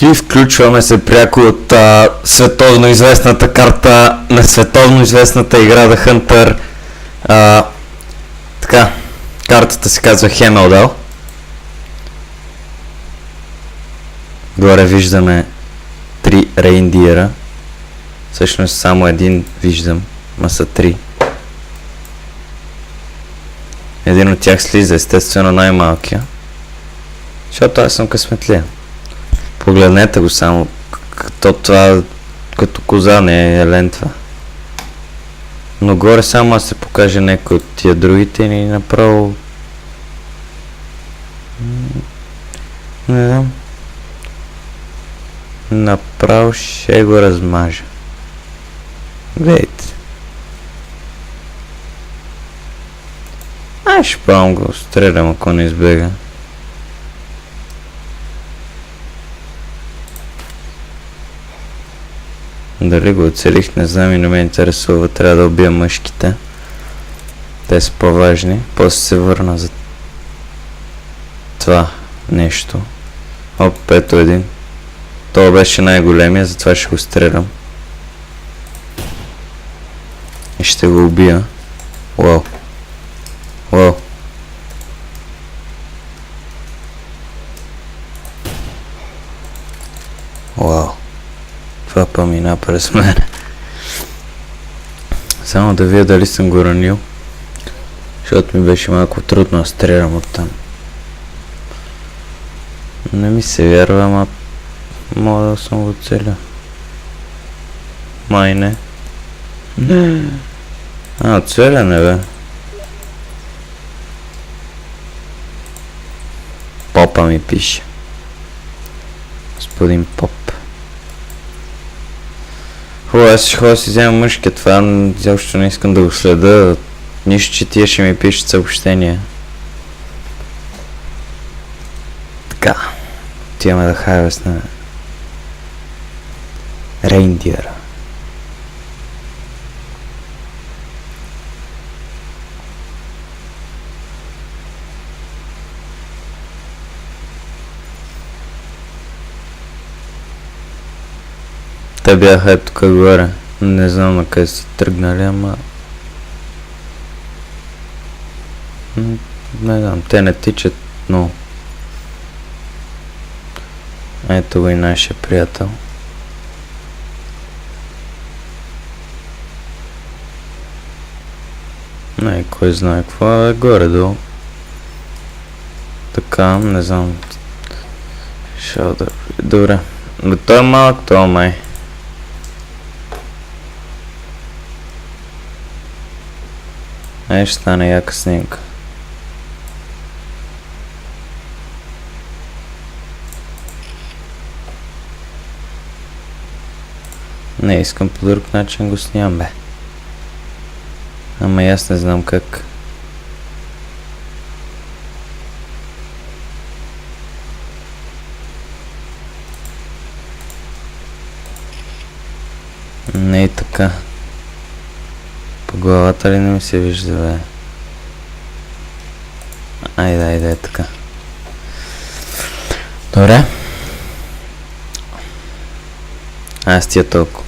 И включваме се пряко от световно известната карта на световно известната игра The Hunter. Така, картата се казва Хемелдал. Горе виждаме 3 рейндиера. Всъщност само един виждам, ма са 3. Един от тях слиза, естествено най-малкия. Защото аз съм късметлия. Погледнете го само, като това, като коза, не е лентва. Но горе само се покаже някой от тия другите и направо... Не знам. Направо ще го размажа. Гледайте. Ай, ще пробвам го стрелям, ако не избега. Дали го оцелих, не знам и не ме интересува. Трябва да убия мъжките. Те са по-важни. После се върна за това нещо. Оп, ето един. Това беше най-големия, затова ще го стрелям. И ще го убия. Уау. Уау. Уау. Това помина през мен. Само да видя дали съм го ранил. Защото ми беше малко трудно да стрелям оттам. Не ми се вярва, ама мога да съм го целя. Май не. Оцеляне бе. Попа ми пише. Господин Поп. Хубаво, аз ще ходя да си взема мъжки, това изобщо не искам да го следа. Нищо, че тия ще ми пишат съобщения. Така. Отиваме да хайвесна рейндиера. Те бяха тук горе. Не знам на къде са тръгнали, ама... Не знам, те не тичат, но... Ето го и нашия приятел. Не, кой знае какво е горе-долу. Така, не знам. Шалдър. Добре. Но той е малък, това май. Ще стане яка снимка. Не, искам по друг начин го снимам, бе. Ама аз не знам как. Не и така. По главата ли не ми се вижда, бе? Айде, така. Добре. Аз тия толкова.